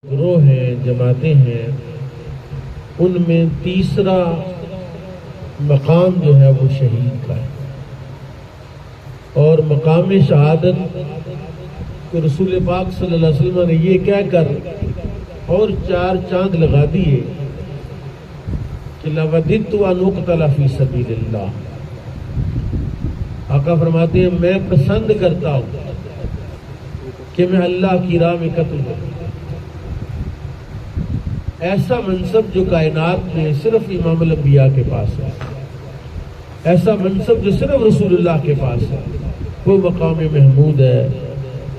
گروہ ہیں، جماعتیں ہیں، ان میں تیسرا مقام جو ہے وہ شہید کا ہے، اور مقام شہادت کو رسول پاک صلی اللہ علیہ وسلم نے یہ کہہ کر اور 4 چاند لگا دیے کہ لَوَدِدْتُ أَنْ أُقْتَلَ فِي سَبِيلِ اللَّهِ۔ آقا فرماتے ہیں میں پسند کرتا ہوں کہ میں اللہ کی راہ میں قتل ہوں۔ ایسا منصب جو کائنات میں صرف امام الانبیاء کے پاس ہے، ایسا منصب جو صرف رسول اللہ کے پاس ہے، وہ مقام محمود ہے،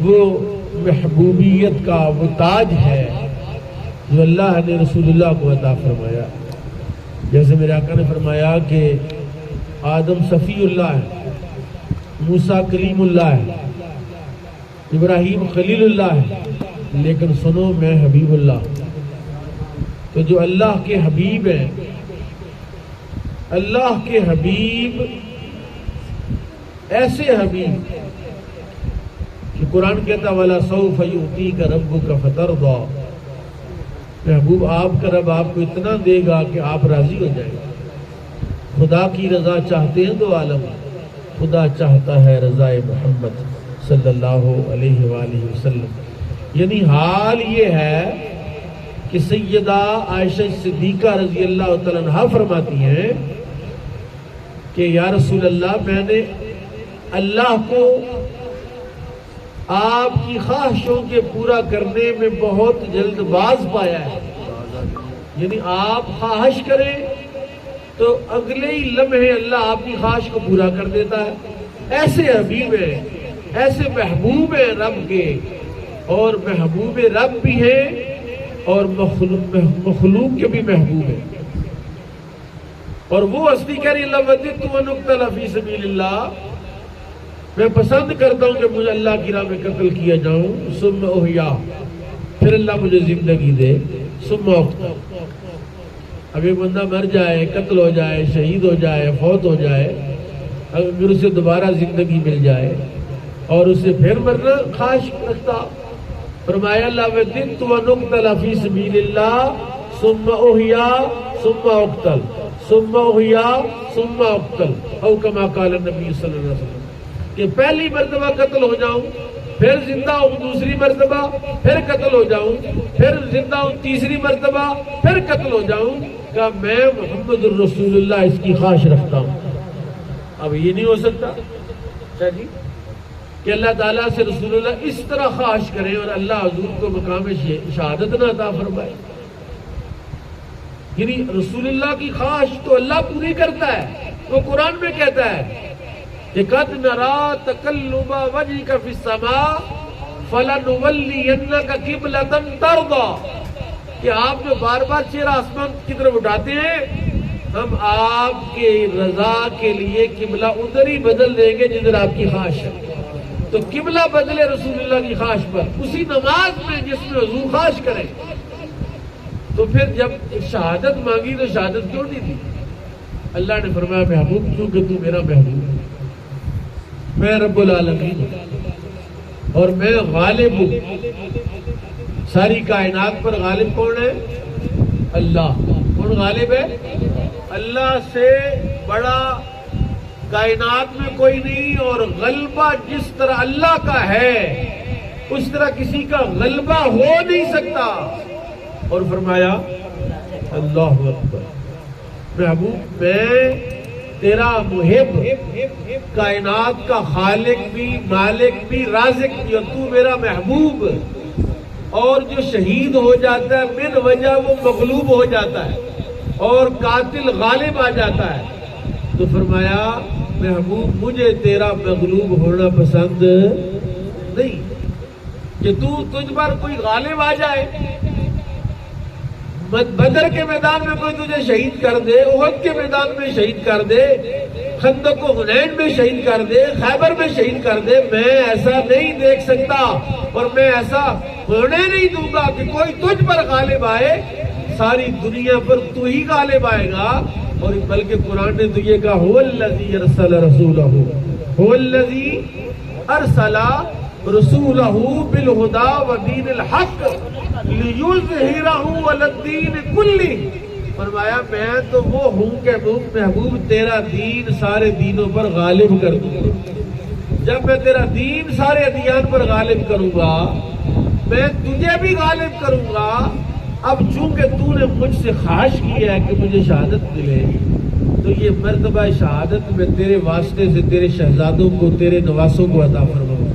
وہ محبوبیت کا وہ تاج ہے جو اللہ نے رسول اللہ کو عطا فرمایا۔ جیسے میرے آقا نے فرمایا کہ آدم صفی اللہ ہے، موسیٰ کلیم اللہ ہے، ابراہیم خلیل اللہ ہے، لیکن سنو میں حبیب اللہ۔ تو جو اللہ کے حبیب ہیں، اللہ کے حبیب ایسے حبیب کہ قرآن کہتا وَلَا سَوْفَ يُؤْتِيكَ رَبُّكَ فَتَرْضَىٰ، محبوب آپ کا رب آپ کو اتنا دے گا کہ آپ راضی ہو جائیں گے۔ خدا کی رضا چاہتے ہیں دو عالم، خدا چاہتا ہے رضا محمد صلی اللہ علیہ وآلہ وسلم۔ یعنی حال یہ ہے کہ سیدہ عائشہ صدیقہ رضی اللہ تعالیٰ عنہا فرماتی ہیں کہ یا رسول اللہ میں نے اللہ کو آپ کی خواہشوں کے پورا کرنے میں بہت جلد باز پایا ہے، یعنی آپ خواہش کریں تو اگلے ہی لمحے اللہ آپ کی خواہش کو پورا کر دیتا ہے۔ ایسے حبیب ہیں، ایسے محبوب ہیں رب کے، اور محبوب رب بھی ہیں اور مخلوق کے بھی محبوب ہیں۔ اور وہ ہستی کہہ رہی لَوَدِدْتُ أَنْ أُقْتَلَ فِي سَبِيلِ اللَّهِ، میں پسند کرتا ہوں کہ مجھے اللہ کی راہ میں قتل کیا جاؤں، ثُمَّ أُحْيَا، پھر اللہ مجھے زندگی دے، ثُمَّ أُقْتَلْ۔ اب ایک بندہ مر جائے، قتل ہو جائے، شہید ہو جائے، فوت ہو جائے، اگر اسے دوبارہ زندگی مل جائے اور اسے پھر مرنا خواہش رکھتا، فرمایا لَوَدِدْتُ أَنْ أُقْتَلَ فِي سَبِيلِ اللَّهِ ثُمَّ أُحْيَا ثُمَّ أُقْتَلْ ثُمَّ أُحْيَا ثُمَّ أُقْتَلْ، أو كما قال النبی صلی اللہ علیہ وسلم، کہ پہلی مرتبہ قتل ہو جاؤں، پھر زندہ ہوں دوسری مرتبہ، پھر قتل ہو جاؤں، پھر زندہ ہوں تیسری مرتبہ، پھر قتل ہو جاؤں، کہ میں محمد الرسول اللہ اس کی خواہش رکھتا ہوں۔ اب یہ نہیں ہو سکتا جی کہ اللہ تعالیٰ سے رسول اللہ اس طرح خواہش کریں اور اللہ حضور کو مقام شہادت نہ عطا فرمائے۔ یعنی رسول اللہ کی خواہش تو اللہ پوری کرتا ہے، وہ قرآن میں کہتا ہے کہ قَدْ نَرَا تَقَلُّبَ وَجْهِكَ فِي السَّمَاءِ فَلَنُوَلِّيَنَّكَ قِبْلَةً تَرْضَىٰ، کہ آپ جو بار بار چہرہ آسمان کی طرف اٹھاتے ہیں، ہم آپ کے رضا کے لیے قبلہ ادھر ہی بدل دیں گے جدھر آپ کی خواہش ہے۔ تو قبلہ بدلے رسول اللہ کی خواہش پر، اسی نماز میں جس میں حضور خواہش کریں۔ تو پھر جب شہادت مانگی تو شہادت کیوں نہیں دی؟ اللہ نے فرمایا محبوب چونکہ تو میرا محبوب ہے، میں رب العالمین ہوں اور میں غالب ہوں، ساری کائنات پر غالب کون ہے؟ اللہ۔ کون غالب ہے؟ اللہ سے بڑا کائنات میں کوئی نہیں، اور غلبہ جس طرح اللہ کا ہے اس طرح کسی کا غلبہ ہو نہیں سکتا۔ اور فرمایا اللہ اکبر، محبوب میں تیرا محب، کائنات کا خالق بھی، مالک بھی، رازق بھی، اور تو میرا محبوب۔ اور جو شہید ہو جاتا ہے من وجہ وہ مغلوب ہو جاتا ہے اور قاتل غالب آ جاتا ہے۔ تو فرمایا محبوب مجھے تیرا مغلوب ہونا پسند نہیں، کہ تجھ پر کوئی غالب آ جائے، بدر کے میدان میں کوئی تجھے شہید کر دے، احد کے میدان میں شہید کر دے، خندق و حنین میں شہید کر دے، خیبر میں شہید کر دے، میں ایسا نہیں دیکھ سکتا اور میں ایسا ہونے نہیں دوں گا کہ کوئی تجھ پر غالب آئے، ساری دنیا پر تو ہی غالب آئے گا۔ اور بلکہ قرآن نے تو یہ کہا هو الذی ارسل رسولہ، هو الذی ارسل رسولہ بالہدی ودین الحق لیظہرہ علی الدین کلہ. فرمایا میں تو وہ ہوں کہ محبوب تیرا دین سارے دینوں پر غالب کر دوں گا. جب میں تیرا دین سارے ادیان پر غالب کروں گا میں تجھے بھی غالب کروں گا. اب چونکہ تو نے مجھ سے خواہش کی ہے کہ مجھے شہادت ملے تو یہ مرتبہ شہادت میں تیرے واسطے سے تیرے شہزادوں کو تیرے نواسوں کو عطا فرماؤں.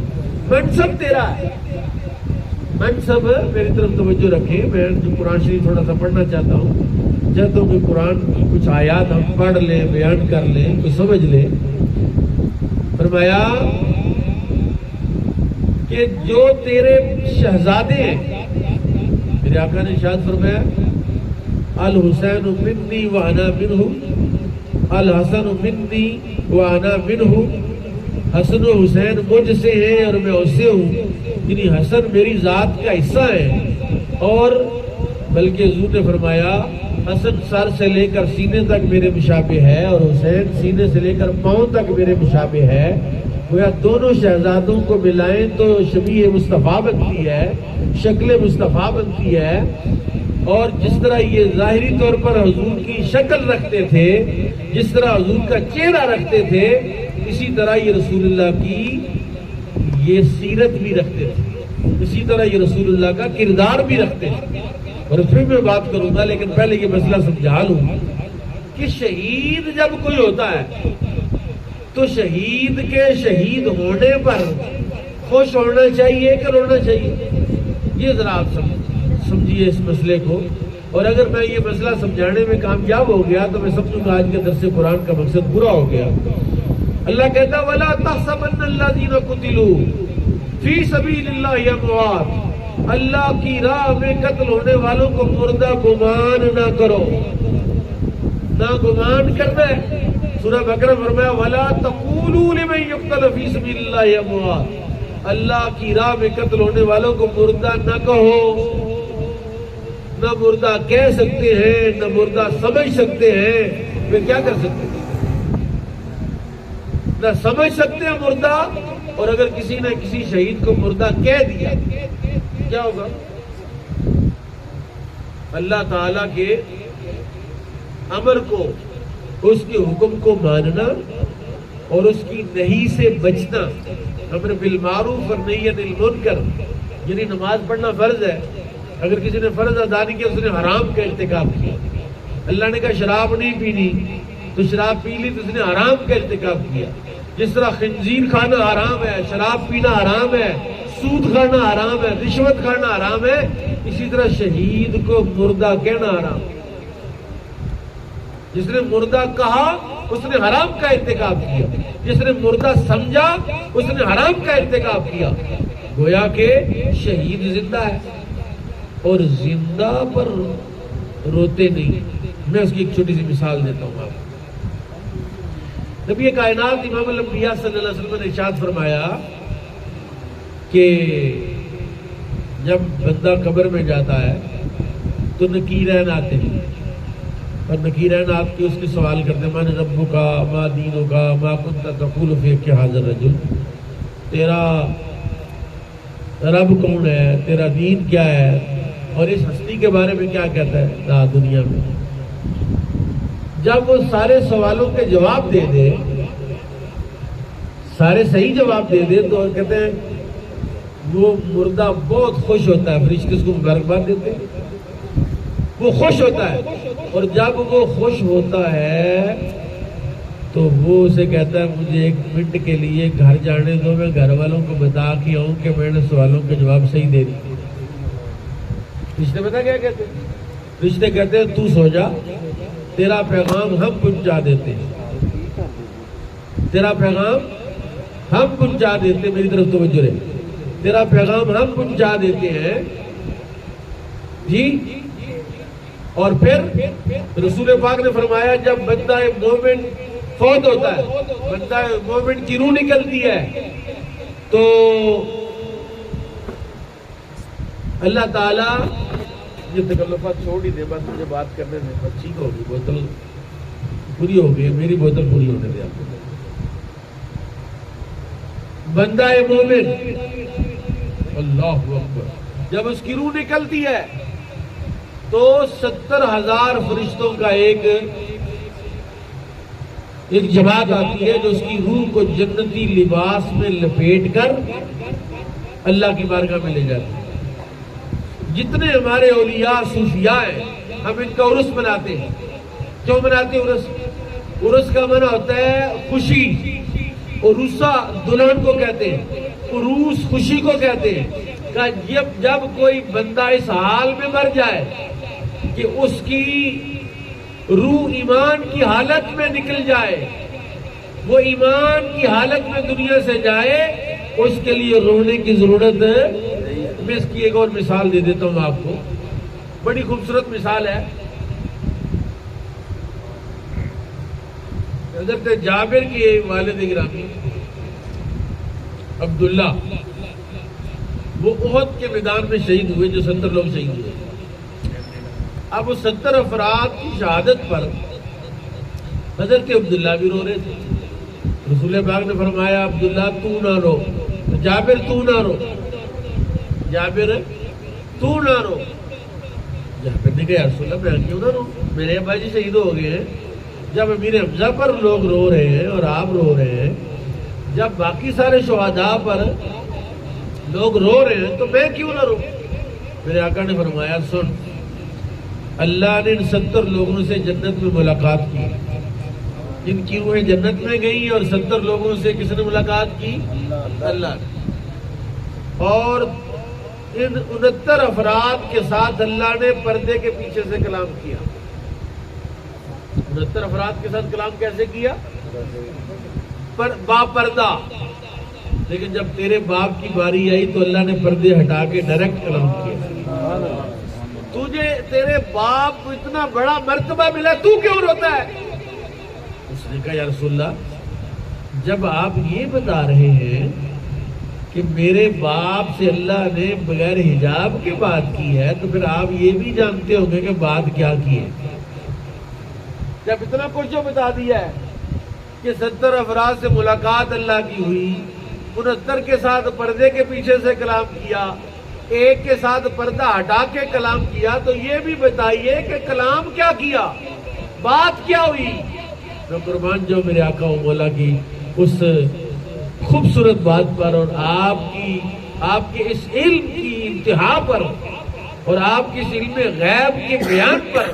منصب تیرا ہے. منصب میری طرف توجہ رکھیں. میں جو قرآن شریف تھوڑا سا پڑھنا چاہتا ہوں چاہتا ہوں کہ قرآن کی کچھ آیات ہم پڑھ لیں بیان کر لیں کوئی سمجھ لیں. فرمایا کہ جو تیرے شہزادے ہیں میرے آقا نے ارشاد فرمایا الحسین منی وانا منہ الحسن منی وانا منہ. حسن و حسین مجھ سے ہیں اور میں اس سے ہوں. یعنی حسن میری ذات کا حصہ ہے اور بلکہ حضور نے فرمایا حسن سر سے لے کر سینے تک میرے مشابہ ہے اور حسین سینے سے لے کر پاؤں تک میرے مشابہ ہے. گویا دونوں شہزادوں کو ملائیں تو شبیہ مصطفیٰ بنتی ہے شکل مصطفیٰ بنتی ہے. اور جس طرح یہ ظاہری طور پر حضور کی شکل رکھتے تھے جس طرح حضور کا چہرہ رکھتے تھے اسی طرح یہ رسول اللہ کی یہ سیرت بھی رکھتے تھے. اسی طرح یہ رسول اللہ کا کردار بھی رکھتے تھے. اور پھر میں بات کروں گا لیکن پہلے یہ مسئلہ سمجھا لوں کہ شہید جب کوئی ہوتا ہے تو شہید کے شہید ہونے پر خوش ہونا چاہیے کہ رونا چاہیے. یہ ذرا آپ سمجھیے اس مسئلے کو. اور اگر میں یہ مسئلہ سمجھانے میں کامیاب ہو گیا تو میں سمجھوں گا آج کے درس قرآن کا مقصد پورا ہو گیا. اللہ کہتا ہے وَلَا تَحْسَبَنَّ الَّذِينَ قُتِلُوا فِي سَبِيلِ اللَّهِ أَمْوَاتٌ. اللہ کی راہ میں قتل ہونے والوں کو مردہ گمان نہ کرو. نہ گمان کرنا ہے. سورہ بقرہ فرمایا وَلَا تَقُولُوا لِمَن يُقْتَلُ فِي سَبِيلِ اللَّهِ أَمْوَاتٌ. اللہ کی راہ میں قتل ہونے والوں کو مردہ نہ کہو. نہ مردہ کہہ سکتے ہیں نہ مردہ سمجھ سکتے ہیں. پھر کیا کر سکتے ہیں؟ نہ سمجھ سکتے ہیں مردہ. اور اگر کسی نے کسی شہید کو مردہ کہہ دیا کیا ہوگا؟ اللہ تعالی کے امر کو اس کے حکم کو ماننا اور اس کی نہی سے بچنا. امر بالمعروف اور نہی عن المنکر یعنی نماز پڑھنا فرض ہے. اگر کسی نے فرض ادا نہیں کیا اس نے حرام کا ارتکاب کیا. اللہ نے کہا شراب نہیں پینی تو شراب پی لی تو اس نے حرام کا ارتکاب کیا. جس طرح خنزیر کھانا حرام ہے شراب پینا حرام ہے سود کھانا حرام ہے رشوت کھانا حرام ہے اسی طرح شہید کو مردہ کہنا حرام. جس نے مردہ کہا اس نے حرام کا ارتکاب کیا. جس نے مردہ سمجھا اس نے حرام کا ارتکاب کیا. گویا کہ شہید زندہ ہے اور زندہ پر روتے نہیں. میں اس کی ایک چھوٹی سی مثال دیتا ہوں آپ کو. نبی کائنات امام الانبیاء صلی اللہ علیہ وسلم نے ارشاد فرمایا کہ جب بندہ قبر میں جاتا ہے تو نکیرین آتے ہیں اور نکیرین آپ کے اس کے سوال کرتے ہیں من ربک ما دینک ما کنت تقول فی ھذا الرجل. تیرا رب کون ہے تیرا دین کیا ہے اور اس ہستی کے بارے میں کیا کہتا ہے دنیا میں. جب وہ سارے سوالوں کے جواب دے دے سارے صحیح جواب دے دے تو کہتے ہیں وہ مردہ بہت خوش ہوتا ہے. فرشتے اس کو مبارکباد دیتے ہیں وہ خوش ہوتا ہے. اور جب وہ خوش ہوتا ہے تو وہ اسے کہتا ہے مجھے 1 منٹ کے لیے گھر جانے دو میں گھر والوں کو بتا کے آؤں کہ میں نے سوالوں کے جواب صحیح دے دی. رشتے پتا کیا کہتے ہیں؟ رشتے کہتے ہیں تو سو جا تیرا پیغام ہم پہنچا دیتے ہیں. تیرا پیغام ہم پہنچا دیتے. میری طرف توجہ رہے. تیرا پیغام ہم پہنچا دیتے ہیں جی. اور پھر رسول پاک نے فرمایا جب بندہ مومن فوت ہوتا ہے بندہ مومن کی روح نکلتی ہے تو اللہ تعالیٰ یہ تکلفات چھوڑ ہی دے. بس مجھے بات کرنے میں بس ٹھیک ہوگی. بوتل پوری ہو گئی میری بوتل پوری ہونے دے آپ کو. بندہ مومن، اللہ اکبر، جب اس کی روح نکلتی ہے تو 70,000 فرشتوں کا ایک جماعت آتی ہے جو اس کی روح کو جنتی لباس میں لپیٹ کر اللہ کی بارگاہ میں لے جاتے ہیں۔ جتنے ہمارے اولیاء صوفیاء ہیں، ہم ان کا عرس مناتے ہیں۔ کیوں مناتے ہیں عرس؟ عرس کا معنی ہوتا ہے خوشی، عروسہ دلہن کو کہتے ہیں، عروس خوشی کو کہتے ہیں۔ کہ جب کوئی بندہ اس حال میں مر جائے کہ اس کی روح ایمان کی حالت میں نکل جائے، وہ ایمان کی حالت میں دنیا سے جائے، اس کے لیے رونے کی ضرورت ہے۔ میں اس کی ایک اور مثال دے دیتا ہوں آپ کو، بڑی خوبصورت مثال ہے۔ حضرت جابر کے والد گرامی عبداللہ، وہ احد کے میدان میں شہید ہوئے، جو 70 لوگ شہید ہوئے۔ اب وہ 70 افراد کی شہادت پر حضرت عبداللہ بھی رو رہے تھے۔ رسول پاک نے فرمایا عبداللہ تو نہ رو، جابر تو نہ رو، جابر تو نہ رو۔ جابر نے کہا یا رسول اللہ میں کیوں نہ رو، میرے ابا جی شہید ہو گئے ہیں۔ جب امیر حمزہ پر لوگ رو رہے ہیں اور آپ رو رہے ہیں، جب باقی سارے شہداء پر لوگ رو رہے ہیں تو میں کیوں نہ رو؟ میرے آقا نے فرمایا سن، اللہ نے ان 70 لوگوں سے جنت میں ملاقات کی، جن کی روحیں جنت میں گئی، اور 70 لوگوں سے کس نے ملاقات کی؟ اللہ نے۔ اور ان 69 افراد کے ساتھ اللہ نے پردے کے پیچھے سے کلام کیا۔ 69 افراد کے ساتھ کلام کیسے کیا؟ با پردہ۔ لیکن جب تیرے باپ کی باری آئی تو اللہ نے پردے ہٹا کے ڈائریکٹ کلام کیا۔ تجھے تیرے باپ کو اتنا بڑا مرتبہ ملا، تو کیوں روتا ہے؟ اس نے کہا یا رسول اللہ، جب آپ یہ بتا رہے ہیں کہ میرے باپ سے اللہ نے بغیر حجاب کے بات کی ہے، تو پھر آپ یہ بھی جانتے ہوں گے کہ بات کیا کی ہے۔ جب اتنا کچھ جو بتا دیا ہے کہ 70 افراد سے ملاقات اللہ کی ہوئی، 69 کے ساتھ پردے کے پیچھے سے کلام کیا، ایک کے ساتھ پردہ ہٹا کے کلام کیا، تو یہ بھی بتائیے کہ کلام کیا کیا، بات کیا ہوئی؟ میں قربان جو میرے آقا و مولا کی اس خوبصورت بات پر، اور آپ کے اس علم کی انتہا پر، اور آپ کے اس علم غیب کے بیان پر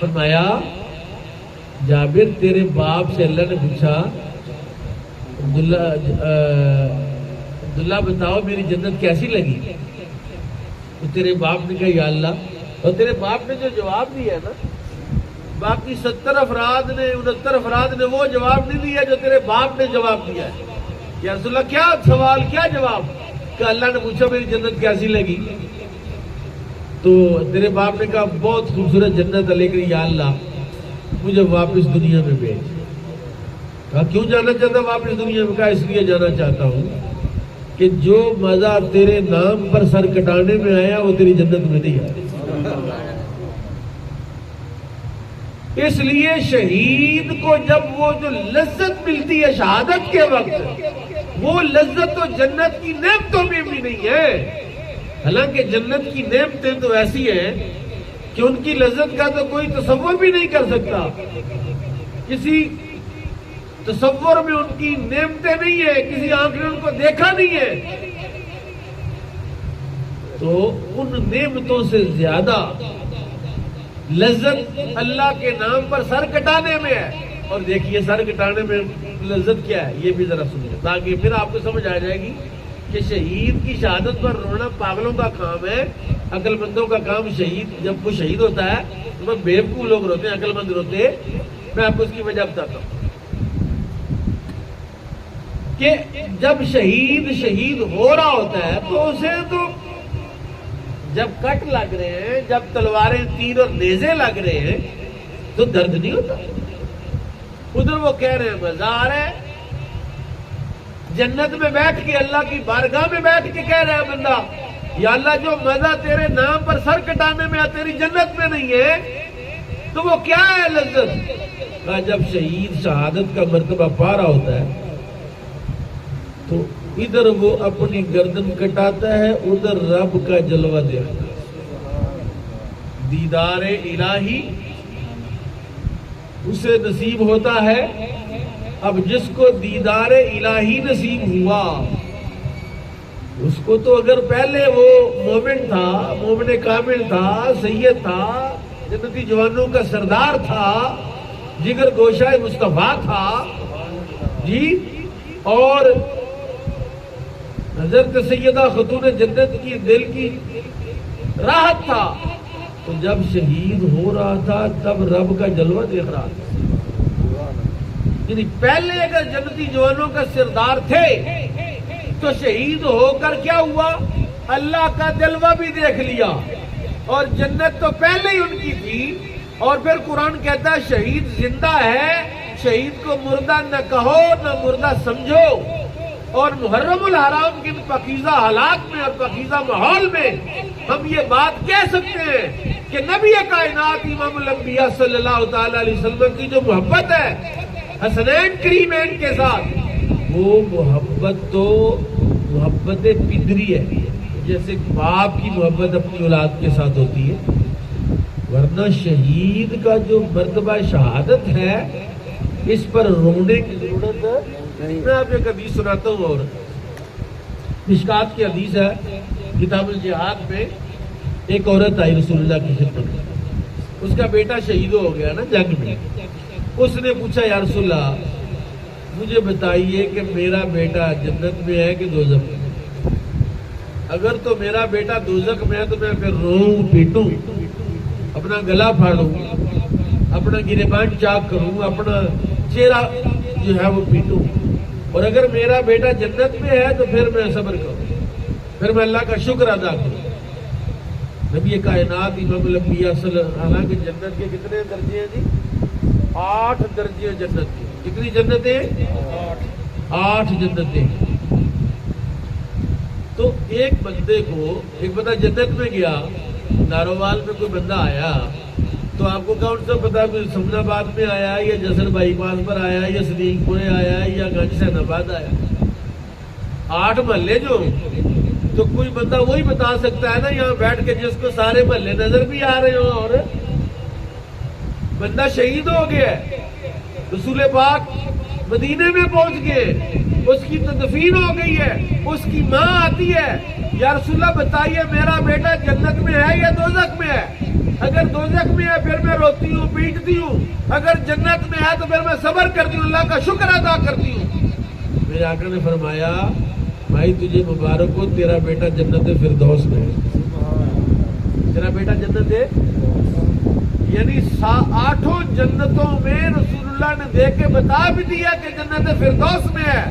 فرمایا جابر تیرے باپ سے اللہ نے پوچھا عبداللہ بتاؤ میری جنت کیسی لگی؟ تو تیرے باپ نے کہا یا اللہ، اور تیرے باپ نے جو جواب دیا ہے نا، باقی 70 افراد نے 69 افراد نے وہ جواب نہیں دیا جو تیرے باپ نے جواب دیا ہے۔ یا رسول اللہ کیا سوال، کیا جواب؟ کہ اللہ نے پوچھا میری جنت کیسی لگی؟ تو تیرے باپ نے کہا بہت خوبصورت جنت ہے، لیکن یا اللہ مجھے واپس دنیا میں بھیج۔ کہا کیوں جانا چاہتا واپس دنیا میں؟ کہا اس لیے جانا چاہتا ہوں کہ جو مزہ تیرے نام پر سر کٹانے میں آیا وہ تیری جنت میں نہیں آیا۔ اس لیے شہید کو جب وہ جو لذت ملتی ہے شہادت کے وقت، وہ لذت تو جنت کی نعمتوں میں بھی نہیں ہے۔ حالانکہ جنت کی نعمتیں تو ایسی ہیں کہ ان کی لذت کا تو کوئی تصور بھی نہیں کر سکتا، کسی تصور میں ان کی نعمتیں نہیں ہے، کسی آنکھ نے ان کو دیکھا نہیں ہے۔ تو ان نعمتوں سے زیادہ لذت اللہ کے نام پر سر کٹانے میں ہے۔ اور دیکھیے سر کٹانے میں لذت کیا ہے یہ بھی ذرا سنیے، تاکہ پھر آپ کو سمجھ آ جائے گی کہ شہید کی شہادت پر رونا پاگلوں کا کام ہے، عقل مندوں کا کام شہید جب وہ شہید ہوتا ہے تو وہ بیوقوف لوگ روتے ہیں، عقل مند روتے ہیں۔ میں آپ کو اس کی وجہ بتاتا ہوں کہ جب شہید ہو رہا ہوتا ہے تو اسے تو جب کٹ لگ رہے ہیں، جب تلواریں تیر اور نیزے لگ رہے ہیں تو درد نہیں ہوتا۔ ادھر وہ کہہ رہے ہیں مزہ آ رہا ہے، جنت میں بیٹھ کے اللہ کی بارگاہ میں بیٹھ کے کہہ رہا ہے بندہ یا اللہ جو مزہ تیرے نام پر سر کٹانے میں تیری جنت میں نہیں ہے تو وہ کیا ہے لذت؟ جب شہید شہادت کا مرتبہ پا رہا ہوتا ہے تو ادھر وہ اپنی گردن کٹاتا ہے، ادھر رب کا جلوہ دیکھتا ہے۔ دیدار الہی اسے نصیب ہوتا ہے۔ اب جس کو دیدار الہی نصیب ہوا، اس کو تو اگر پہلے وہ مومن تھا، مومن کامل تھا، سید تھا، جنتی جوانوں کا سردار تھا، جگر گوشہ مصطفیٰ تھا جی، اور حضرت سیدہ خاتون جنت کی دل کی راحت تھا، تو جب شہید ہو رہا تھا تب رب کا جلوہ دیکھ رہا تھا۔ یعنی پہلے اگر جنتی جوانوں کا سردار تھے تو شہید ہو کر کیا ہوا؟ اللہ کا جلوہ بھی دیکھ لیا، اور جنت تو پہلے ہی ان کی تھی۔ اور پھر قرآن کہتا ہے شہید زندہ ہے، شہید کو مردہ نہ کہو نہ مردہ سمجھو۔ اور محرم الحرام کے پاکیزہ حالات میں اور پاکیزہ ماحول میں ہم یہ بات کہہ سکتے ہیں کہ نبی کائنات امام الانبیاء صلی اللہ تعالی علیہ وسلم کی جو محبت ہے حسنین کریمین کے ساتھ، وہ محبت تو محبت پدری ہے، جیسے باپ کی محبت اپنی اولاد کے ساتھ ہوتی ہے، ورنہ شہید کا جو مرتبہ شہادت ہے اس پر رونے کی ضرورت ہے۔ میں آپ ایک حدیث سناتا ہوں، اور مشکات کی حدیث ہے، کتاب الجہاد میں ایک عورت آئی رسول اللہ کی خدمت میں، اس کا بیٹا شہید ہو گیا نا جنگ میں۔ اس نے پوچھا یا رسول اللہ مجھے بتائیے کہ میرا بیٹا جنت میں ہے کہ دوزخ میں؟ اگر تو میرا بیٹا دوزخ میں ہے تو میں پھر روؤں پیٹوں، اپنا گلا پھاڑوں، اپنا گریبان چاک کروں، اپنا چہرہ جو ہے وہ پیٹوں، اور اگر میرا بیٹا جنت میں ہے تو پھر میں صبر کروں، پھر میں اللہ کا شکر ادا کروں۔ نبی کائنات امام الانبیاء صلی اللہ علیہ وسلم کے جنت کے کتنے درجے ہیں جی؟ 8 درجے جنت کے۔ کتنی جنتیں؟ 8 جنتیں۔ تو ایک بندے کو، ایک بندہ جنت میں گیا، ناروال میں کوئی بندہ آیا تو آپ کو کون سا پتا سمن آباد میں آیا یا جسر بائی پاس پر آیا یا صدیق پورے آیا یا گنج حسین آباد آیا؟ 8 محلے جو، تو کوئی بندہ وہی بتا سکتا ہے نا یہاں بیٹھ کے جس کو سارے محلے نظر بھی آ رہے ہوں، اور بندہ شہید ہو گیا ہے، رسول پاک مدینے میں پہنچ گئے، اس کی تدفین ہو گئی ہے، اس کی ماں آتی ہے، یا رسول اللہ بتائیے میرا بیٹا جنت میں ہے یا دوزخ میں ہے؟ اگر دوزخ میں ہے پھر میں روتی ہوں پیٹتی ہوں، اگر جنت میں ہے تو پھر میں صبر کرتی ہوں، اللہ کا شکر ادا کرتی ہوں۔ میرے آقا نے فرمایا بھائی تجھے مبارک ہو، تیرا بیٹا جنت فردوس میں ہے، تیرا بیٹا جنت ہے، یعنی 8 جنتوں میں رسول اللہ نے دیکھ کے بتا بھی دیا کہ جنت فردوس میں ہے۔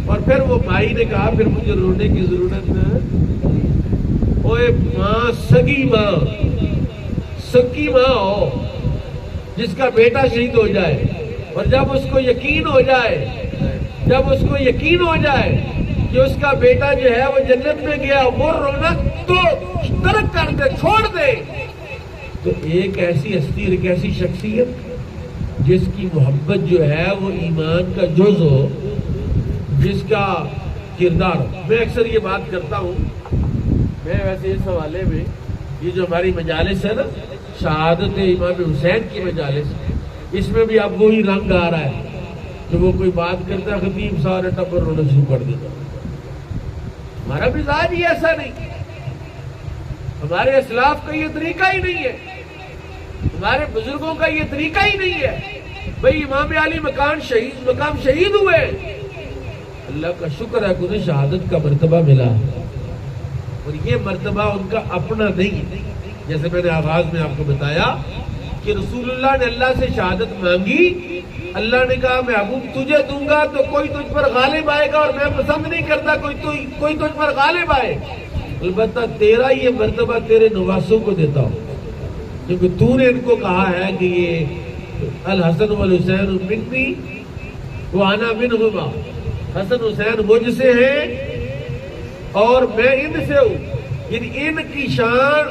اور پھر وہ بھائی نے کہا پھر مجھے رونے کی ضرورت ہے، اوے ماں، سگی ماں، سکی ماں ہو جس کا بیٹا شہید ہو جائے، اور جب اس کو یقین ہو جائے، جب اس کو یقین ہو جائے کہ اس کا بیٹا جو ہے وہ جنت میں گیا، وہ رونا تو ترک کر دے، چھوڑ دے۔ تو ایک ایسی ہستی، ایک ایسی شخصیت جس کی محبت جو ہے وہ ایمان کا جز ہو، جس کا کردار ہو۔ میں اکثر یہ بات کرتا ہوں، میں ویسے اس حوالے میں یہ جو ہماری مجالس ہے نا شہادت امام حسین کی مجالس، اس میں بھی اب وہی رنگ آ رہا ہے کہ وہ کوئی بات کرتا ہے خطیب سارے ٹبر رونا شروع کر دیتا۔ ہمارا مزاج ہی ایسا نہیں، ہمارے اسلاف کا یہ طریقہ ہی نہیں ہے، ہمارے بزرگوں کا یہ طریقہ ہی نہیں ہے۔ بھئی امام علی مقام شہید ہوئے، اللہ کا شکر ہے کہ انہیں شہادت کا مرتبہ ملا، اور یہ مرتبہ ان کا اپنا نہیں ہے۔ جیسے میں نے آغاز میں آپ کو بتایا کہ رسول اللہ نے اللہ سے شہادت مانگی، اللہ نے کہا محبوب تجھے دوں گا تو کوئی تجھ پر غالب آئے گا، اور میں پسند نہیں کرتا کوئی تجھ پر غالب آئے، البتہ تیرا یہ مرتبہ تیرے نواسوں کو دیتا ہوں، کیونکہ تو نے ان کو کہا ہے کہ یہ الحسن والحسین منی وانا منہما، حسن حسین مجھ سے ہیں اور میں ان سے ہوں، یعنی ان کی شان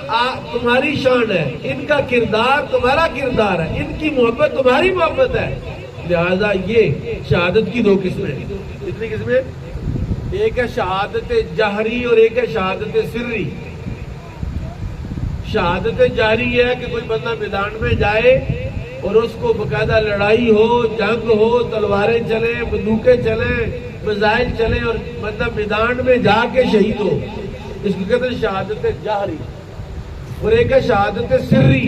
تمہاری شان ہے، ان کا کردار تمہارا کردار ہے، ان کی محبت تمہاری محبت ہے، لہذا یہ شہادت کی 2 قسمیں ہیں۔ کتنی قسمیں؟ ایک ہے شہادت جہری اور ایک ہے شہادت سری۔ شہادت جہری ہے کہ کوئی بندہ میدان میں جائے اور اس کو باقاعدہ لڑائی ہو، جنگ ہو، تلواریں چلیں، بندوقیں چلیں، میزائل چلیں اور بندہ میدان میں جا کے شہید ہو، اس کو کہتے ہیں شہادت جہری۔ اور ایک ہے شہادت سری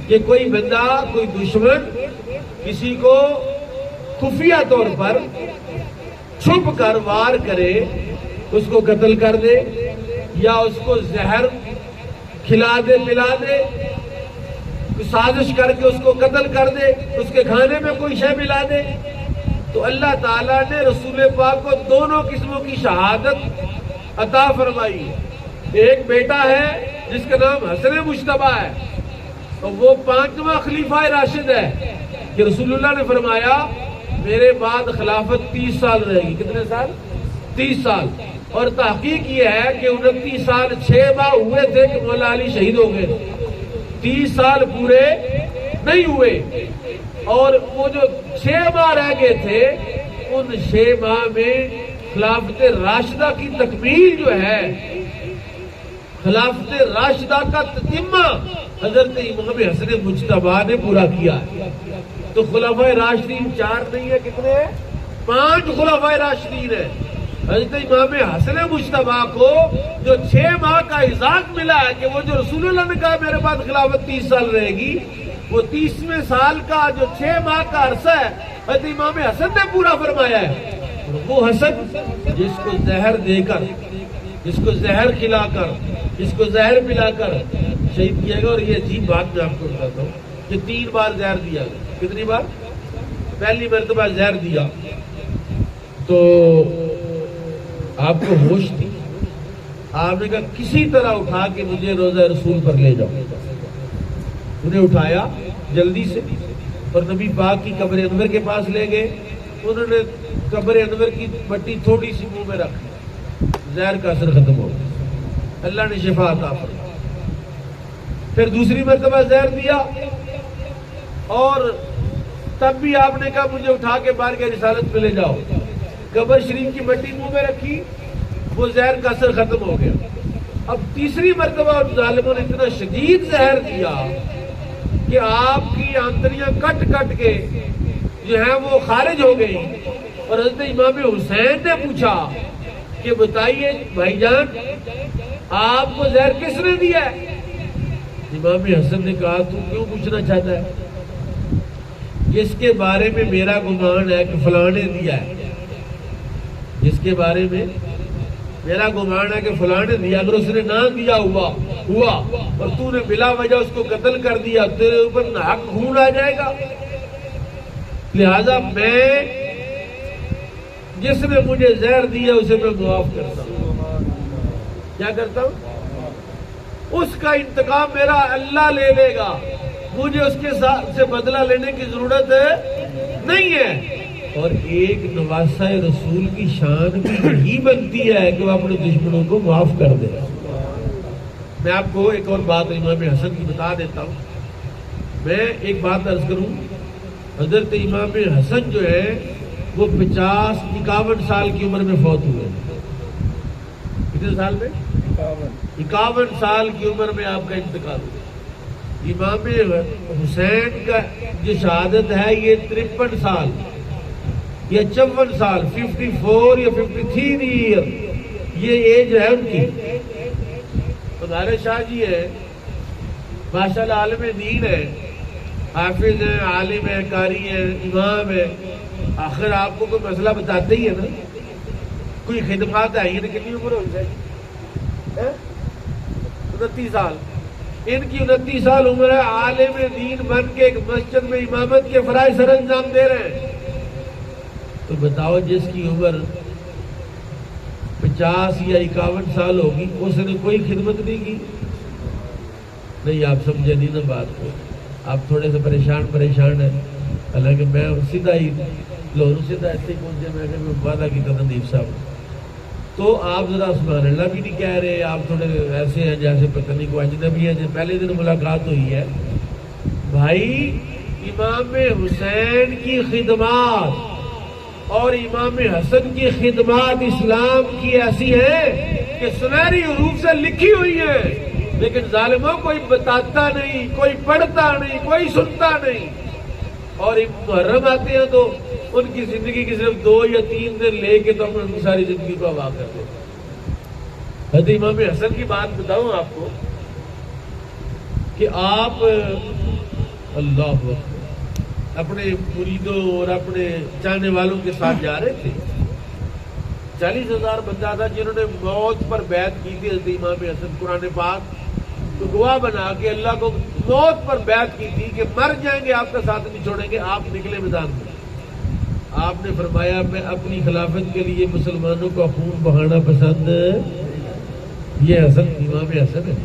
کہ کوئی بندہ، کوئی دشمن کسی کو خفیہ طور پر چھپ کر وار کرے، اس کو قتل کر دے یا اس کو زہر کھلا دے پلا دے، سازش کر کے اس کو قتل کر دے، اس کے کھانے میں کوئی شے ملا دے، تو اللہ تعالیٰ نے رسول پاک کو دونوں قسموں کی شہادت عطا فرمائی۔ ایک بیٹا ہے جس کا نام حسن مجتبیٰ ہے، اور وہ 5واں خلیفہ راشد ہے کہ رسول اللہ نے فرمایا میرے بعد خلافت 30 سال رہے گی۔ کتنے سال؟ 30 سال۔ اور تحقیق یہ ہے کہ 29 سال 6 ماہ ہوئے تھے کہ مولا علی شہید ہو گئے، 30 سال پورے نہیں ہوئے، اور وہ جو 6 ماہ رہ گئے تھے ان 6 ماہ میں خلافت راشدہ کی تکمیل جو ہے، خلافت راشدہ کا تتمہ حضرت امام حسن مجتبیٰ نے پورا کیا ہے۔ تو خلفائے راشدین 4 نہیں ہے، کتنے ہیں؟ 5 خلفائے راشدین ہیں۔ حضرت امام حسن مجتبیٰ کو جو 6 ماہ کا اعزاز ملا ہے کہ وہ جو رسول اللہ نے کہا میرے بعد خلافت 30 سال رہے گی، وہ 30ویں سال کا جو 6 ماہ کا عرصہ ہے حضرت امام حسن نے پورا فرمایا ہے۔ وہ حسن جس کو زہر دے کر، جس کو زہر کھلا کر، جس کو زہر پلا کر شہید کیا گیا۔ اور یہ عجیب بات میں آپ کو بتاتا ہوں کہ 3 بار زہر دیا گیا۔ کتنی بار؟ پہلی مرتبہ زہر دیا تو آپ کو ہوش تھی، آپ نے کہا کسی طرح اٹھا کے مجھے روضہ رسول پر لے جاؤ۔ انہیں اٹھایا جلدی سے اور نبی پاک کی قبر انور کے پاس لے گئے۔ انہوں نے قبر انور کی مٹی تھوڑی سی منہ میں رکھ دی، زہر کا اثر ختم ہو گیا، اللہ نے شفا عطا فرمائی۔ پھر دوسری مرتبہ زہر دیا اور تب بھی آپ نے کہا مجھے اٹھا کے بار کے رسالت پہ لے جاؤ۔ قبر شریف کی مٹی منہ میں رکھی، وہ زہر کا اثر ختم ہو گیا۔ اب تیسری مرتبہ ان ظالموں نے اتنا شدید زہر دیا کہ آپ کی آنتڑیاں کٹ کٹ کے جو ہیں وہ خارج ہو گئی۔ اور حضرت امام حسین نے پوچھا کہ بتائیے بھائی جان آپ کو زہر کس نے دیا ہے؟ امام حسن نے کہا تو کیوں پوچھنا چاہتا ہے؟ جس کے بارے میں میرا گمان ہے کہ فلاں نے دیا ہے، جس کے بارے میں میرا گمان ہے کہ فلاں نے دیا، اگر اس نے نہ دیا ہوا اور تو نے بلا وجہ اس کو قتل کر دیا، تیرے اوپر ناحق خون آ جائے گا۔ لہذا میں جس نے مجھے زہر دیا اسے میں معاف کرتا ہوں۔ کیا کرتا ہوں؟ اس کا انتقام میرا اللہ لے لے گا، مجھے اس کے ساتھ سے بدلہ لینے کی ضرورت نہیں ہے۔ اور ایک نواسہ رسول کی شان بھی یہی بنتی ہے کہ وہ اپنے دشمنوں کو معاف کر دے۔ میں آپ کو ایک اور بات امام حسن کی بتا دیتا ہوں۔ میں ایک بات عرض کروں، حضرت امام حسن جو ہے وہ 51 سال کی عمر میں فوت ہوئے۔ کتنے سال میں؟ 51 سال کی عمر میں آپ کا انتقال ہوا۔ امام حسین کا جو شہادت ہے یہ 53 سال یا 54 سال، 54 یا 53 ایئر یہ ایج ہے ان کی۔ ہمارے شاہ جی ہے ماشاءاللہ عالم دین ہے، حافظ ہیں، عالم ہیں، قاری ہیں، امام ہیں، آخر آپ کو کوئی مسئلہ بتاتے ہی ہے نا، کوئی خدمات ہے یہ کتنی عمر ہو جائے؟ 29 سال۔ ان کی 29 سال عمر ہے، عالم دین بن کے ایک مسجد میں امامت کے فرائض سر انجام دے رہے ہیں۔ تو بتاؤ جس کی عمر 50 یا 51 سال ہوگی اس نے کوئی خدمت نہیں کی؟ نہیں، آپ سمجھے نہیں نا بات کو، آپ تھوڑے سے پریشان ہیں۔ حالانکہ میں سیدھا ہی لاہور سیدھا ایسے ہی پہنچے، میں وعدہ کی تھا نیب صاحب، تو آپ ذرا سبحان اللہ بھی نہیں کہہ رہے، آپ تھوڑے ایسے ہیں جیسے پتہ نہیں کوئی اجنبی ہے۔ پہلے دن ملاقات ہوئی ہے بھائی، امام حسین کی خدمات اور امام حسن کی خدمات اسلام کی ایسی ہیں کہ سنہری حروف سے لکھی ہوئی ہیں، لیکن ظالموں کوئی بتاتا نہیں، کوئی پڑھتا نہیں، کوئی سنتا نہیں. اور محرم آتے ہیں تو ان کی زندگی کی صرف 2 یا 3 دن لے کے تو ہم ان کی ساری زندگی کو آباد کر دیتے. حضرت امام حسن کی بات بتاؤں آپ کو کہ آپ اللہ اپنے مریدوں اور اپنے چاہنے والوں کے ساتھ جا رہے تھے. 40,000 بندہ تھا جنہوں نے موت پر بیعت کی تھی. حضرت امام حسن قرآن پاک تو گواہ بنا کے اللہ کو موت پر بیعت کی تھی کہ مر جائیں گے آپ کا ساتھ نہیں چھوڑیں گے. آپ نکلے میدان میں. آپ نے فرمایا میں اپنی خلافت کے لیے مسلمانوں کا خون بہانا پسند. یہ حسن امام حسن ہے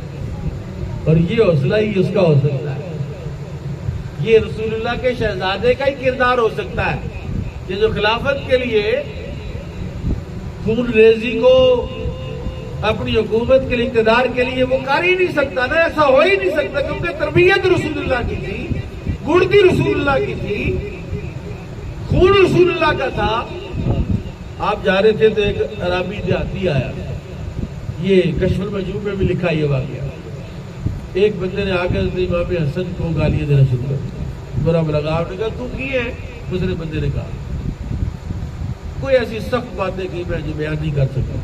اور یہ حوصلہ ہی اس کا ہو سکتا ہے. یہ رسول اللہ کے شہزادے کا ہی کردار ہو سکتا ہے کہ جو خلافت کے لیے خون ریزی کو اپنی حکومت کے لیے اقتدار کے لیے وہ کر ہی نہیں سکتا نا. ایسا ہو ہی نہیں سکتا کیونکہ تربیت رسول اللہ کی تھی، گڑتی رسول اللہ کی تھی، خون رسول اللہ کا تھا. آپ جا رہے تھے تو ایک عربی دیہاتی آیا. یہ کشف المجموع میں بھی لکھا یہ واقعہ. ایک بندے نے آ کر امام حسن کو گالیاں دینا شروع کر دیا، برا لگا. آپ نے کہا تو کی ہے؟ دوسرے بندے نے کہا کوئی ایسی سخت باتیں کی میں جو بیان نہیں کر سکا.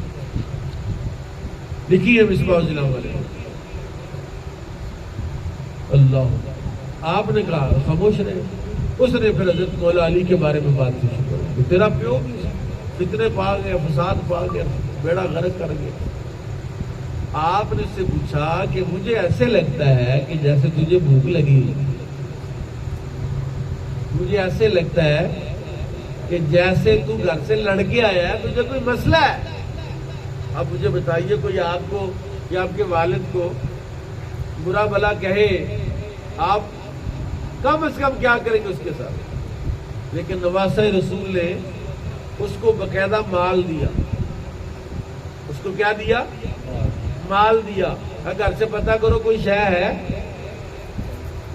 لکھی ہے مصباح الظلام والے. اللہ. آپ نے کہا خاموش رہے. اس نے پھر حضرت مولا علی کے بارے میں بات کی شروع کر دی. تیرا پیو بھی فتنے پا گیا، فساد پا گیا، بیڑا غرق کر گیا. آپ نے اس سے پوچھا کہ مجھے ایسے لگتا ہے کہ جیسے تجھے بھوک لگی. مجھے ایسے لگتا ہے کہ جیسے تو گھر سے لڑ کے آیا ہے، تجھے کوئی مسئلہ ہے. اب مجھے بتائیے کوئی آپ کو یا آپ کے والد کو برا بھلا کہے، آپ کم از کم کیا کریں گے اس کے ساتھ؟ لیکن نواسہ رسول نے اس کو باقاعدہ مال دیا. اس کو کیا دیا؟ مال دیا. گھر سے پتہ کرو کوئی شے ہے.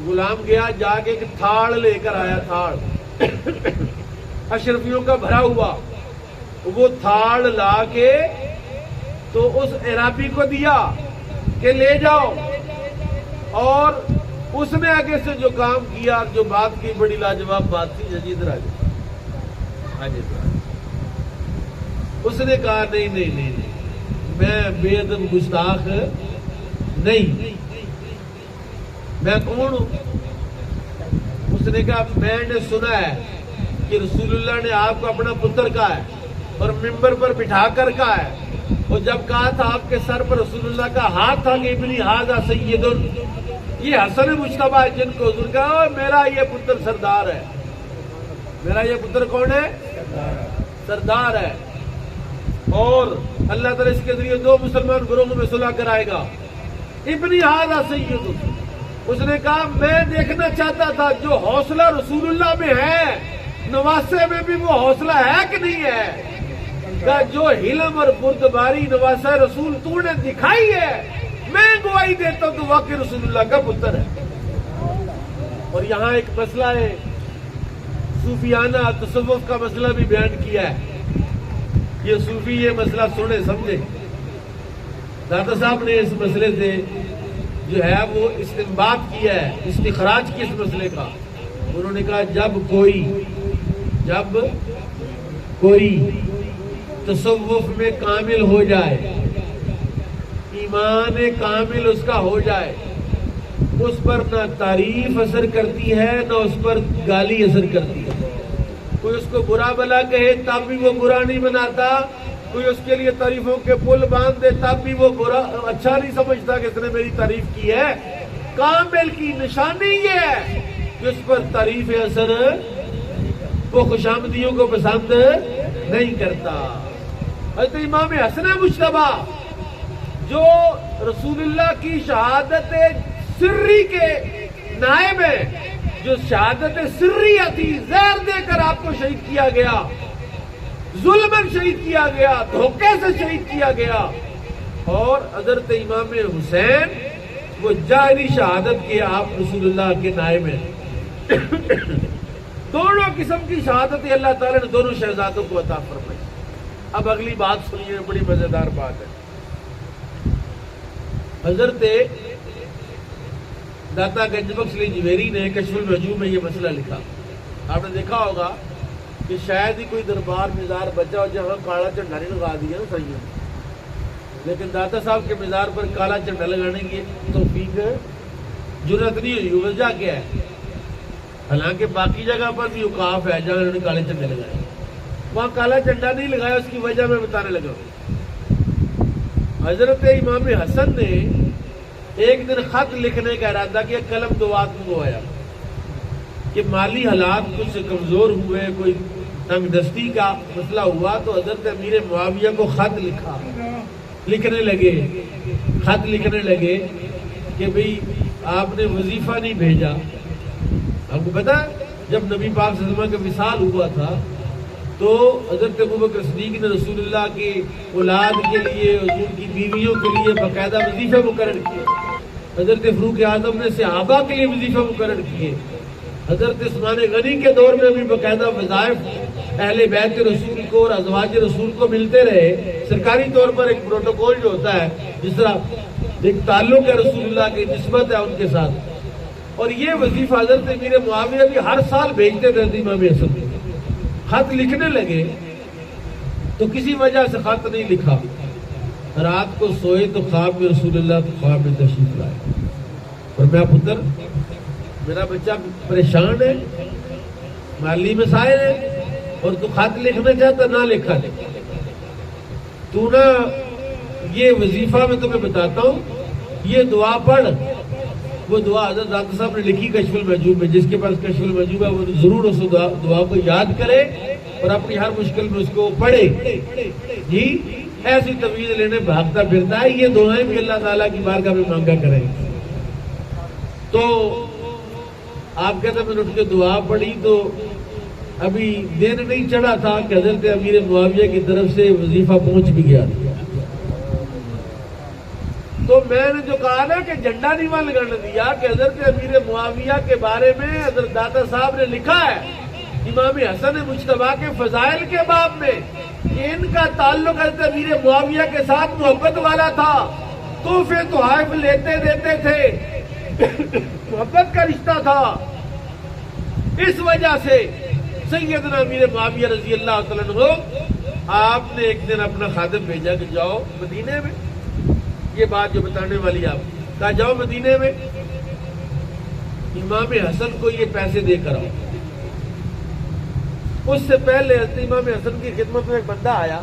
غلام گیا، جا کے ایک تھاڑ لے کر آیا. تھاڑ اشرفیوں کا بھرا ہوا. وہ تھاڑ لا کے تو اس عرابی کو دیا کہ لے جاؤ. اور اس نے آگے سے جو کام کیا، جو بات کی، بڑی لاجواب بات تھی. ادھر آ جائے. اس نے کہا نہیں، میں بے ادب گستاخ نہیں. میں کون ہوں؟ اس نے کہا میں نے سنا ہے کہ رسول اللہ نے آپ کو اپنا پتر کہا ہے اور ممبر پر بٹھا کر کہا ہے. اور جب کہا تھا آپ کے سر پر رسول اللہ کا ہاتھ تھا کہ ابنی ھذا سید، یہ حسن مجتبیٰ ہے جن کو حضور کہا میرا یہ پتر سردار ہے. میرا یہ پتر کون ہے؟ سردار ہے. اور اللہ تعالیٰ اس کے ذریعے 2 مسلمان گروہوں میں صلح کرائے گا. ابنی ھذا سید. اس نے کہا میں دیکھنا چاہتا تھا جو حوصلہ رسول اللہ میں ہے، نواسے میں بھی وہ حوصلہ ہے کہ نہیں ہے؟ کہ جو حلم اور بردباری نواسہ رسول تو نے دکھائی ہے، میں گواہی دیتا ہوں تو واقعی رسول اللہ کا پتر ہے. اور یہاں ایک مسئلہ ہے صوفیانہ تصوف کا مسئلہ بھی بیان کیا ہے. یہ صوفی یہ مسئلہ سنے سمجھے. داتا صاحب نے اس مسئلے سے جو ہے وہ استنباط کیا ہے، استخراج کی اس مسئلے کا. انہوں نے کہا جب کوئی تصوف میں کامل ہو جائے، ایمان کامل اس کا ہو جائے، اس پر نہ تعریف اثر کرتی ہے نہ اس پر گالی اثر کرتی ہے. کوئی اس کو برا بھلا کہے تب بھی وہ برا نہیں بناتا. کوئی اس کے لیے تعریفوں کے پل باندھ دے تب بھی وہ برا اچھا نہیں سمجھتا کہ اس نے میری تعریف کی ہے. کامل کی نشانی یہ ہے کہ اس پر تعریف اثر، وہ خوشامدیوں کو پسند نہیں کرتا. حضرت امام حسن مجتبیٰ جو رسول اللہ کی شہادت سری کے نائب ہیں، جو شہادت سریہ تھی، زہر دے کر آپ کو شہید کیا گیا، ظلمن شہید کیا گیا، دھوکے سے شہید کیا گیا. اور حضرت امام حسین وہ جاہری شہادت کے آپ رسول اللہ کے نائب ہیں. دونوں قسم کی شہادت اللہ تعالیٰ نے دونوں شہزادوں کو عطا فرمائی۔ اب اگلی بات سنیے، بڑی مزیدار بات ہے۔ حضرت داتا گنج بخش علی جویری نے کشف المحجوب میں یہ مسئلہ لکھا۔ آپ نے دیکھا ہوگا کہ شاید ہی کوئی دربار مزار بچا ہو جہاں کالا جھنڈا نہیں لگا دیا نا صحیح، لیکن داتا صاحب کے مزار پر کالا جھنڈا لگانے کی توفیق جرات نہیں ہوئی۔ وجہ کیا ہے؟ حالانکہ باقی جگہ پر بھی اوقاف ہے جہاں انہوں نے کالے جھنڈے لگائے، وہاں کالا جھنڈا نہیں لگایا، اس کی وجہ میں بتانے لگا۔ حضرت امام حسن نے ایک دن خط لکھنے کا ارادہ کیا، قلم دو آدمی کو آیا کہ مالی حالات کچھ کمزور ہوئے، کوئی تنگ دستی کا مسئلہ ہوا، تو حضرت امیر معاویہ کو خط لکھنے لگے کہ بھئی آپ نے وظیفہ نہیں بھیجا۔ آپ کو پتا جب نبی پاک صلی اللہ علیہ وسلم کا وصال ہوا تھا تو حضرت ابوبکر صدیق نے رسول اللہ کی اولاد کے لیے، حضور کی بیویوں کے لیے باقاعدہ وظیفے مقرر کیے۔ حضرت فاروق اعظم نے صحابہ کے لیے وظیفے مقرر کیے۔ حضرت عثمان غنی کے دور میں بھی باقاعدہ وظائف اہل بیت رسول کو اور ازواج رسول کو ملتے رہے۔ سرکاری طور پر ایک پروٹوکول جو ہوتا ہے، جس طرح ایک تعلق ہے رسول اللہ کی نسبت ہے ان کے ساتھ، اور یہ وظیفہ حضرت امیر معاویہ بھی ہر سال بھیجتے تھے امام حسن کو۔ خط لکھنے لگے تو کسی وجہ سے خط نہیں لکھا، رات کو سوئے تو خواب میں رسول اللہ خواب میں تشریف لائے اور میں پتر میرا بچہ پریشان ہے، مالی مسائل ہے، اور تو خط لکھنا چاہتا نہ لکھا دے، تو نہ یہ وظیفہ میں تمہیں بتاتا ہوں، یہ دعا پڑھ۔ وہ دعا حضرت داتا صاحب نے لکھی کشف المحجوب میں، جس کے پاس کشف المحجوب ہے وہ ضرور اس دعا کو یاد کرے اور اپنی ہر مشکل میں اس کو پڑھے۔ جی ایسی تویز لینے بھاگتا پھرتا ہے، یہ دعائیں بھی اللہ تعالیٰ کی بارگاہ میں مانگا کریں۔ تو آپ کہتے ہیں میں نے اٹھ کے دعا پڑھی تو ابھی دن نہیں چڑھا تھا کہ حضرت امیر معاویہ کی طرف سے وظیفہ پہنچ بھی گیا۔ تو میں نے جو کہا نا کہ جھنڈا نہیں وہاں لگانے دیا، کہ حضرت امیر معاویہ کے بارے میں حضرت داتا صاحب نے لکھا ہے امام حسن مجتبیٰ کے فضائل کے باب میں کہ ان کا تعلق حضرت امیر معاویہ کے ساتھ محبت والا تھا، تحفے تحائف لیتے دیتے تھے، محبت کا رشتہ تھا۔ اس وجہ سے سیدنا امیر معاویہ رضی اللہ تعالیٰ عنہ آپ نے ایک دن اپنا خادم بھیجا کہ جاؤ مدینے میں، یہ بات جو بتانے والی آپ کہا جاؤ مدینے میں امام حسن کو یہ پیسے دے کر آؤ۔ اس سے پہلے امام حسن کی خدمت میں ایک بندہ آیا،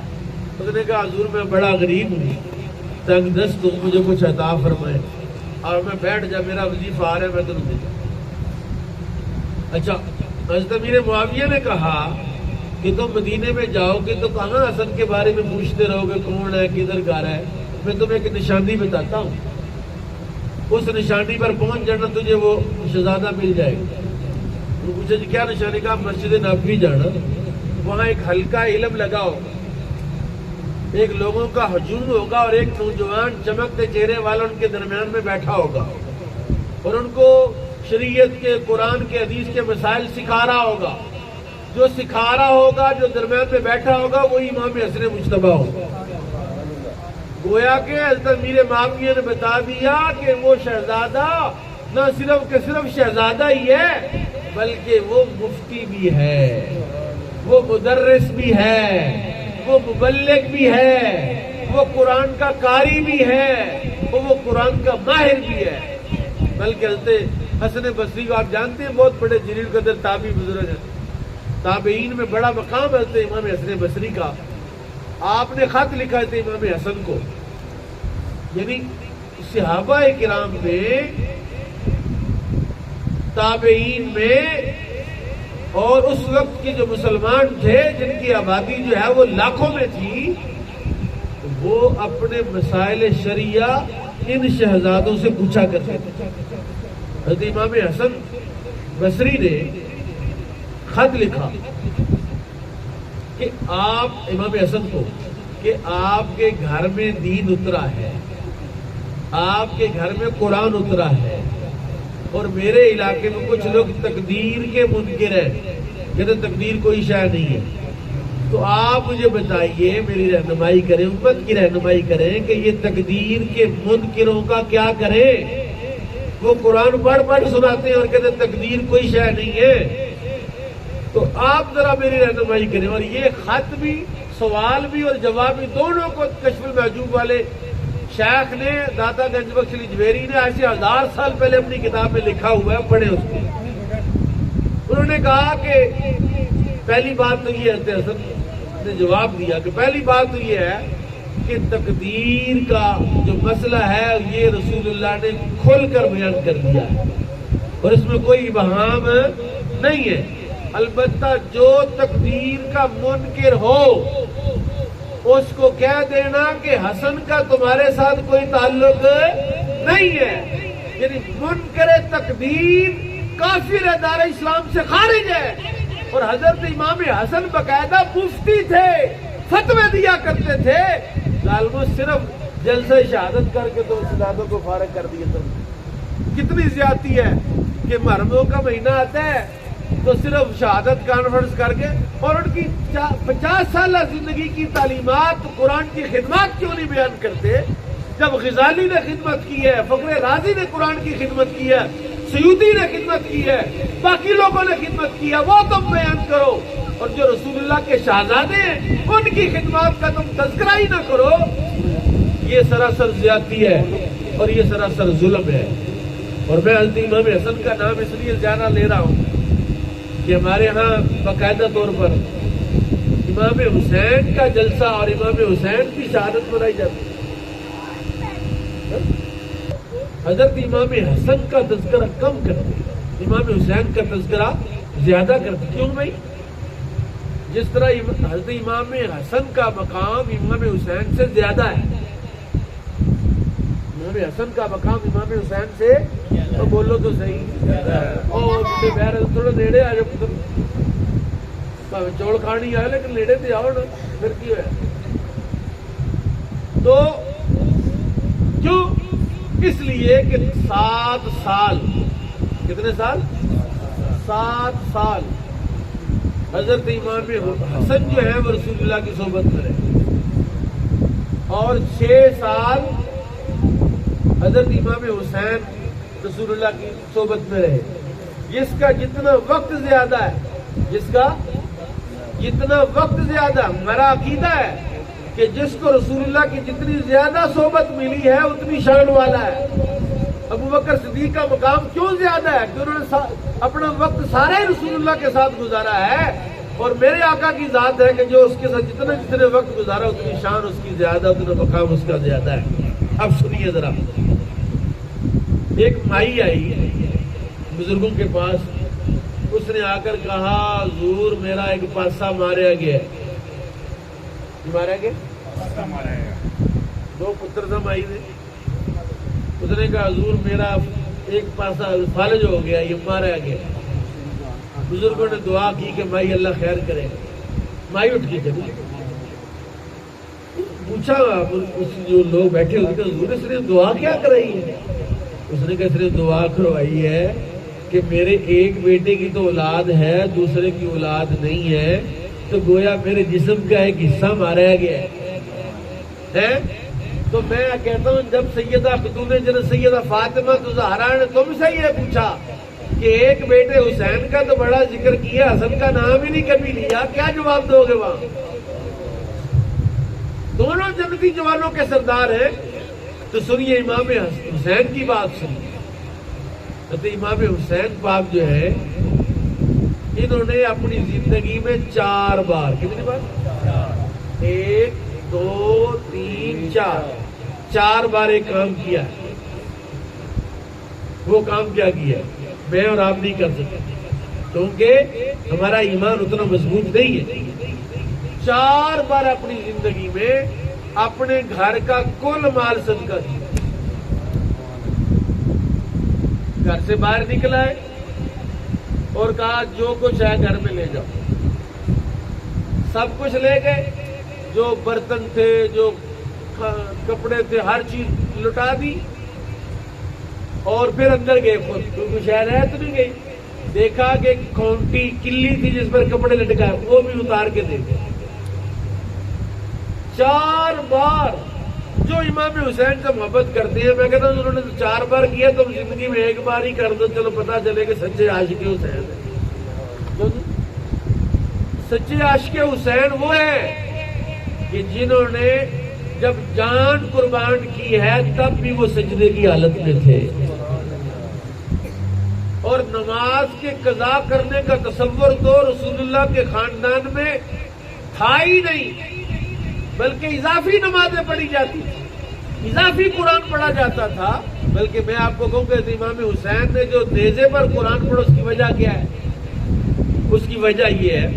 اس نے کہا حضور میں بڑا غریب ہوں، تنگ دست ہوں، مجھے کچھ عطا فرمائے اور میں بیٹھ جا، میرا وظیفہ آ رہا ہے میں تمہیں دے جاؤں۔ اچھا حضرت امیر معاویہ نے کہا کہ تم مدینے میں جاؤ گے تو کہاں حسن کے بارے میں پوچھتے رہو گے کون ہے کدھر گھر ہے، میں تمہیں ایک نشانی بتاتا ہوں، اس نشانی پر پہنچ جانا تجھے وہ شہزادہ مل جائے گا۔ وہ پوچھا جی کیا نشانی؟ کا مسجد نبوی جانا، وہاں ایک ہلکا علم لگا ہوگا، ایک لوگوں کا ہجوم ہوگا اور ایک نوجوان چمکتے چہرے والا ان کے درمیان میں بیٹھا ہوگا اور ان کو شریعت کے، قرآن کے، حدیث کے مسائل سکھا رہا ہوگا۔ جو سکھا رہا ہوگا، جو درمیان میں بیٹھا ہوگا، وہی امام حسن مجتبیٰ ہوگا۔ گویا کہ حضرت امیر معاویہ نے بتا دیا کہ وہ شہزادہ نہ صرف کہ صرف شہزادہ ہی ہے بلکہ وہ مفتی بھی ہے، وہ مدرس بھی ہے، وہ مبلغ بھی ہے، وہ قرآن کا قاری بھی ہے، وہ قرآن کا ماہر بھی ہے۔ بلکہ حضرت حسن بصری کو آپ جانتے ہیں، بہت بڑے جلیل قدر تابعی بزرگ ہیں، تابعین میں بڑا مقام ہے امام حسن بصری کا۔ آپ نے خط لکھا تھا امام حسن کو، یعنی صحابہ کرام میں، تابعین میں، اور اس وقت کے جو مسلمان تھے جن کی آبادی جو ہے وہ لاکھوں میں تھی، وہ اپنے مسائل شرعیہ ان شہزادوں سے پوچھا کرتے تھے۔ حضرت امام حسن بصری نے خط لکھا کہ آپ امام حسن کو کہ آپ کے گھر میں دین اترا ہے، آپ کے گھر میں قرآن اترا ہے، اور میرے علاقے میں کچھ لوگ تقدیر کے منکر ہیں، کہتے تقدیر کوئی شے نہیں ہے. تو آپ مجھے بتائیے، میری رہنمائی کریں، امت کی رہنمائی کریں کہ یہ تقدیر کے منکروں کا کیا کریں؟ وہ قرآن پڑھ پڑھ سناتے ہیں اور کہتے ہیں تقدیر کوئی شے نہیں ہے. تو آپ ذرا میری رہنمائی کریں. اور یہ خط بھی، سوال بھی اور جواب بھی دونوں کو کشف المحجوب والے شیخ نے، داتا گنج بخش لجویری نے ایسے 1000 سال پہلے اپنی کتاب میں لکھا ہوا ہے، پڑھیں اس کو. انہوں نے کہا کہ پہلی بات تو یہ ہے، حسن نے جواب دیا کہ پہلی بات تو یہ ہے کہ تقدیر کا جو مسئلہ ہے یہ رسول اللہ نے کھل کر بیان کر دیا ہے اور اس میں کوئی ابہام نہیں ہے. البتہ جو تقدیر کا منکر ہو اس کو کہہ دینا کہ حسن کا تمہارے ساتھ کوئی تعلق نہیں ہے. یعنی منکر تقدیر کافر ہے، دار اسلام سے خارج ہے. اور حضرت امام حسن باقاعدہ مفتی تھے، فتوے دیا کرتے تھے. ظالموں صرف جلسہ شہادت کر کے تو اسنادوں کو فارغ کر دیے. تم کتنی زیادتی ہے کہ محرموں کا مہینہ آتا ہے تو صرف شہادت کانفرنس کر کے، اور ان کی 50 سالہ زندگی کی تعلیمات، قرآن کی خدمات کیوں نہیں بیان کرتے؟ جب غزالی نے خدمت کی ہے، فخر رازی نے قرآن کی خدمت کی ہے، سیوطی نے خدمت کی ہے، باقی لوگوں نے خدمت کی ہے، وہ تم بیان کرو. اور جو رسول اللہ کے شہزادے ہیں ان کی خدمات کا تم تذکرہ ہی نہ کرو. یہ سراسر زیادتی ہے اور یہ سراسر ظلم ہے. اور میں حضرت امام حسن کا نام اس لیے زیادہ لے رہا ہوں کہ ہمارے ہاں باقاعدہ طور پر امام حسین کا جلسہ اور امام حسین کی شہادت منائی جاتی ہے. حضرت امام حسن کا تذکرہ کم کرتے ہیں، امام حسین کا تذکرہ زیادہ کرتے ہیں. کیوں بھائی؟ جس طرح حضرت امام حسن کا مقام امام حسین سے زیادہ ہے، امام حسن کا مقام امام حسین سے، تو بولو تو صحیح. اور تھوڑا نیڑے آ جاؤ، چوڑ کھانی آئے لیکن نیڑے تے آؤ نا، پھر کی ہوا. تو کیوں؟ اس لیے کہ 7 سال، کتنے سال؟ 7 سال حضرت امام حسن جو ہے وہ رسول اللہ کی صحبت میں رہے، اور 6 سال حضرت امام حسین رسول اللہ کی صحبت میں رہے. جس کا جتنا وقت زیادہ ہے، جس کا جتنا وقت زیادہ، میرا عقیدہ ہے کہ جس کو رسول اللہ کی جتنی زیادہ صحبت ملی ہے اتنی شان والا ہے. ابو بکر صدیق کا مقام کیوں زیادہ ہے؟ کہ انہوں نے اپنا وقت سارے رسول اللہ کے ساتھ گزارا ہے. اور میرے آقا کی ذات ہے کہ جو اس کے ساتھ جتنے وقت گزارا اتنی شان اس کی زیادہ، اتنا مقام اس کا زیادہ ہے. اب سنیے ذرا، ایک مائی آئی بزرگوں کے پاس، اس نے آ کر کہا حضور میرا ایک پاسا ماریا گیا. مارا گیا 2 پتر تھا مائی نے. اس نے کہا حضور میرا ایک پاسا فالج ہو گیا، یہ مارا گیا. بزرگوں نے دعا کی کہ مائی اللہ خیر کرے. مائی اٹھ کے چلی. پوچھا جو لوگ بیٹھے ہوئے کہ حضور اس نے دعا کیا کرائی ہے؟ اس نے کہا اس نے دعا کروائی ہے کہ میرے ایک بیٹے کی تو اولاد ہے، دوسرے کی اولاد نہیں ہے، تو گویا میرے جسم کا ایک حصہ مارا گیا ہے. تو میں کہتا ہوں جب سیدہ خاتون جنت سیدہ فاطمہ زہرا نے تم سے یہ پوچھا کہ ایک بیٹے حسین کا تو بڑا ذکر کیا، حسن کا نام ہی نہیں کبھی لیا، کیا جواب دو گے؟ وہاں دونوں جنتی جوانوں کے سردار ہیں. تو سنیے امام حسین کی بات سنیے. تو امام حسین پاک جو ہے انہوں نے اپنی زندگی میں 4 بار، کتنی بار؟ 1 2 3 4 بار ایک کام کیا. وہ کام کیا کیا میں اور آپ نہیں کر سکتے کیونکہ ہمارا ایمان اتنا مضبوط نہیں ہے. 4 بار اپنی زندگی میں اپنے گھر کا کل مال صدقہ دیا. گھر سے باہر نکل آئے اور کہا جو کچھ ہے گھر میں لے جاؤ. سب کچھ لے گئے، جو برتن تھے، جو کپڑے تھے، ہر چیز لٹا دی. اور پھر اندر گئے خود، کیونکہ شہر ہے تو نہیں گئی. دیکھا کہ کھونٹی کلی تھی جس پر کپڑے لٹکائے وہ بھی اتار کے دے دیا. 4 بار. جو امام حسین سے محبت کرتے ہیں میں کہتا ہوں انہوں نے 4 بار کیا تو زندگی میں 1 بار ہی کر دو, چلو پتا چلے کہ سچے عاشق حسین ہیں. سچے عاشق حسین وہ ہیں کہ جنہوں نے جب جان قربان کی ہے تب بھی وہ سجدے کی حالت میں تھے, اور نماز کے قضا کرنے کا تصور تو رسول اللہ کے خاندان میں تھا ہی نہیں, بلکہ اضافی نمازیں پڑھی جاتی تھی, اضافی قرآن پڑھا جاتا تھا. بلکہ میں آپ کو کہوں کہ امام حسین نے جو نیزے پر قرآن پڑھا اس کی وجہ کیا ہے؟ اس کی وجہ یہ ہے,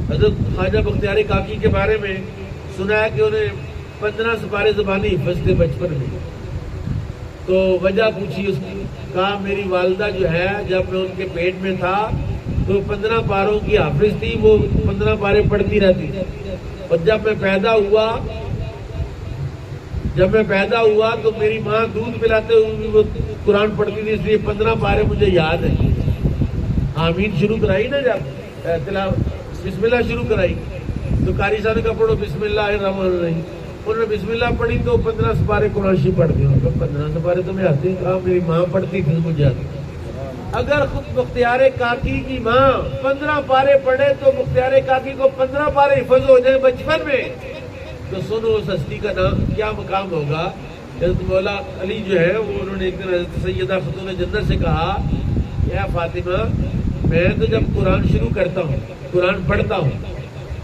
حضرت خواجہ بختیار کاکی کے بارے میں سنا ہے کہ انہیں 15 سپارے زبانی حفظ تھے بچپن میں. تو وجہ پوچھی اس کی, کہا میری والدہ جو ہے جب میں ان کے پیٹ میں تھا تو 15 پاروں کی حافظ تھی, وہ 15 پارے پڑھتی رہتی تھی, اور جب میں پیدا ہوا تو میری ماں دودھ پلاتے ہوئے وہ قرآن پڑھتی تھی, اس لیے 15 پارے مجھے یاد ہیں. آمین شروع کرائی نا, جب بسم اللہ شروع کرائی تو قاری صاحب نے کہا پڑھو بسم اللہ الرحمن الرحیم. انہوں نے بسم اللہ پڑھی تو 15 سپارے قرآن شریف پڑھ دیا. 15 سپارے تو میں آتے ہیں, کہا میری ماں پڑھتی تھی مجھے آتی. اگر خود بختیار کاکی کی ماں 15 پارے پڑھے تو بختیار کاکی کو 15 پارے حفظ ہو جائے بچپن میں, تو سنو اس ہستی کا نام کیا مقام ہوگا. حضرت مولا علی جو ہے وہ انہوں نے ایک دن حضرت سیدہ خاتون جنت سے کہا, یا فاطمہ میں تو جب قرآن شروع کرتا ہوں, قرآن پڑھتا ہوں,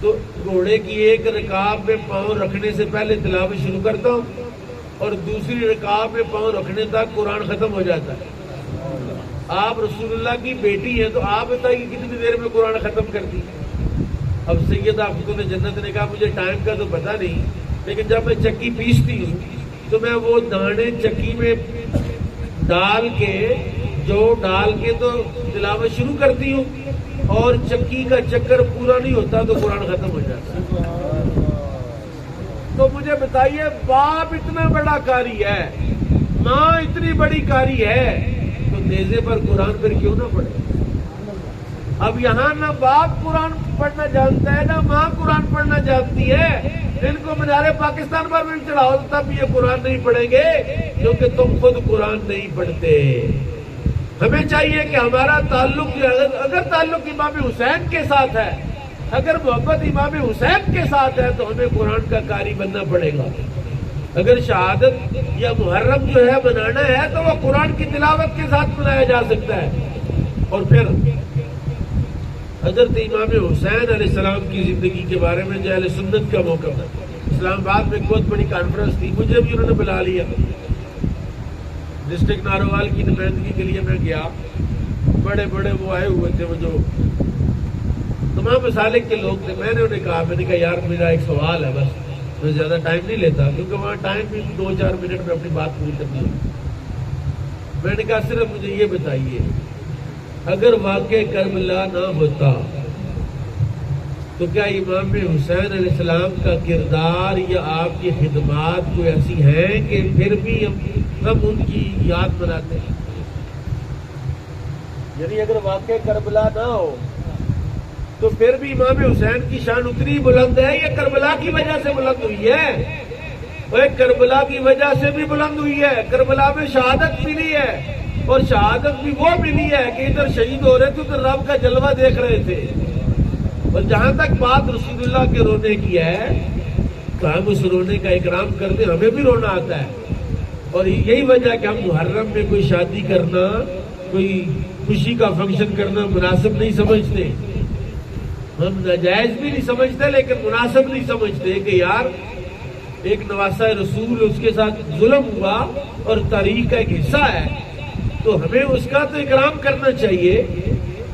تو گھوڑے کی ایک رکاب میں پاؤں رکھنے سے پہلے تلاوت شروع کرتا ہوں, اور دوسری رکاب میں پاؤں رکھنے تک قرآن ختم ہو جاتا ہے. آپ رسول اللہ کی بیٹی ہیں تو آپ بتائیے کتنی دیر میں قرآن ختم کرتی. اب سیدہ خاتون جنت نے کہا مجھے ٹائم کا تو پتہ نہیں, لیکن جب میں چکی پیستی ہوں تو میں وہ دانے چکی میں ڈال کے تو تلاوت شروع کرتی ہوں, اور چکی کا چکر پورا نہیں ہوتا تو قرآن ختم ہو جاتا. تو مجھے بتائیے, باپ اتنا بڑا قاری ہے, ماں اتنی بڑی قاری ہے, تو نیزے پر قرآن پر کیوں نہ پڑھے؟ اب یہاں نہ باپ قرآن پڑھنا جانتا ہے نہ ماں قرآن پڑھنا جانتی ہے. ان کو مینار پاکستان پر بھی چڑھاؤ تب یہ قرآن نہیں پڑھیں گے, کیونکہ تم خود قرآن نہیں پڑھتے. ہمیں چاہیے کہ ہمارا تعلق جو ہے, اگر تعلق امام حسین کے ساتھ ہے, اگر محبت امام حسین کے ساتھ ہے تو ہمیں قرآن کا قاری بننا پڑے گا. اگر شہادت یا محرم جو ہے بنانا ہے تو وہ قرآن کی تلاوت کے ساتھ بنایا جا سکتا ہے. اور پھر حضرت امام حسین علیہ السلام کی زندگی کے بارے میں جو اہل سنت کا موقع ہے, اسلام آباد میں ایک بہت بڑی کانفرنس تھی, مجھے بھی انہوں نے بلا لیا. ڈسٹرکٹ ناروال کی نمائندگی کے لیے میں گیا, بڑے وہ آئے ہوئے تھے, وہ جو تمام مسالک کے لوگ تھے. میں نے انہیں کہا یار میرا ایک سوال ہے, بس میں زیادہ ٹائم نہیں لیتا کیونکہ وہاں ٹائم بھی 2-4 منٹ میں اپنی بات پوری کرنی ہے. میں نے کہا صرف مجھے یہ بتائیے, اگر واقع کربلا نہ ہوتا تو کیا امام حسین علیہ السلام کا کردار یا آپ کی خدمات کوئی ایسی ہیں کہ پھر بھی ہم ان کی یاد مناتے ہیں؟ یعنی اگر واقع کربلا نہ ہو تو پھر بھی امام حسین کی شان اتنی بلند ہے یا کربلا کی وجہ سے بلند ہوئی ہے؟ وہ کربلا کی وجہ سے بھی بلند ہوئی ہے. کربلا میں شہادت ملی ہے, اور شہادت بھی وہ ملی ہے کہ ادھر شہید ہو رہے تھے ادھر رب کا جلوہ دیکھ رہے تھے. اور جہاں تک بات رسول اللہ کے رونے کی ہے تو ہم اس رونے کا اکرام کرتے, ہمیں بھی رونا آتا ہے. اور یہی وجہ کہ ہم محرم میں کوئی شادی کرنا, کوئی خوشی کا فنکشن کرنا مناسب نہیں سمجھتے. ہم ناجائز بھی نہیں سمجھتے لیکن مناسب نہیں سمجھتے کہ یار ایک نواسہ رسول, اس کے ساتھ ظلم ہوا اور تاریخ کا ایک حصہ ہے, تو ہمیں اس کا تو اکرام کرنا چاہیے.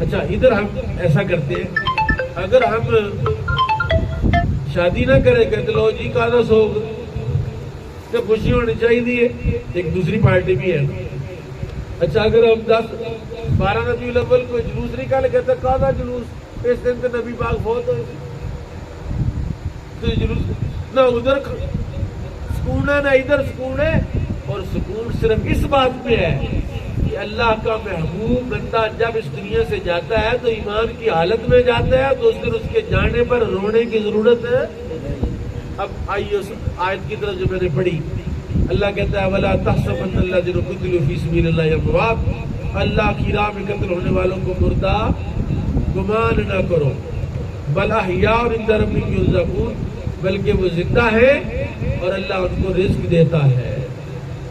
اچھا ادھر ہم ایسا کرتے ہیں, اگر ہم شادی نہ کریں کہتے لو جی کانا سو تو خوشی ہونی چاہیے. ایک دوسری پارٹی بھی ہے. اچھا اگر ہم 10-12 ربیع الاول کو جلوس نکالے کہتے کانا جلوس, اس دن تو نبی پاک فوت ہوئے, تو جلوس نہ ادھر سکون ہے نہ ادھر سکون ہے. اور سکون صرف اس بات پہ ہے کہ اللہ کا محبوب بندہ جب اس دنیا سے جاتا ہے تو ایمان کی حالت میں جاتا ہے، تو اس دن اس کے جانے پر رونے کی ضرورت ہے۔ اب آئیے اس آیت کی طرف جو میں نے پڑھی، اللہ کہتا ہے وَلَا تَحْسَبَنَّ الَّذِينَ قُتِلُوا فِي سَبِيلِ اللَّهِ أَمْوَاتٌ، اللہ کی راہ میں قتل ہونے والوں کو مردہ گمان نہ کرو، بل احیاء عند ربهم يرزقون، بلکہ وہ زندہ ہے اور اللہ ان کو رزق دیتا ہے۔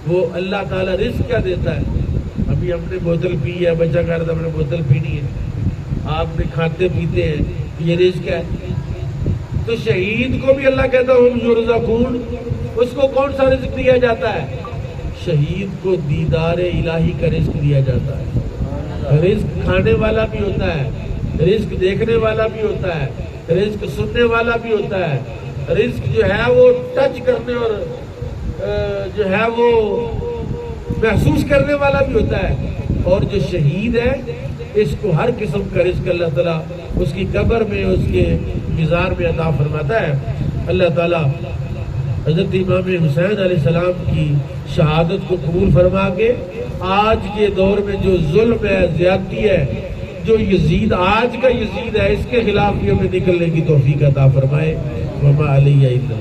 وہ اللہ تعالیٰ رزق کیا دیتا ہے؟ ابھی ہم نے بوتل پی ہے، بچہ کہہ رہا تھا ہم نے بوتل پینی ہے، آپ نے کھاتے پیتے ہیں، یہ رزق ہے۔ تو شہید کو بھی اللہ کہتا ہے ہم یرزقون، اس کو کون سا رزق دیا جاتا ہے؟ شہید کو دیدار الہی کا رزق دیا جاتا ہے۔ رزق کھانے والا بھی ہوتا ہے، رزق دیکھنے والا بھی ہوتا ہے، رزق سننے والا بھی ہوتا ہے، رزق جو ہے وہ ٹچ کرنے اور جو ہے وہ محسوس کرنے والا بھی ہوتا ہے۔ اور جو شہید ہے اس کو ہر قسم کا رزق اللہ تعالیٰ اس کی قبر میں، اس کے مزار میں عطا فرماتا ہے۔ اللہ تعالیٰ حضرت امام حسین علیہ السلام کی شہادت کو قبول فرما کے آج کے دور میں جو ظلم ہے، زیادتی ہے، جو یزید آج کا یزید ہے، اس کے خلاف بھی ہمیں نکلنے کی توفیق عطا فرمائے۔ وما علیہ الا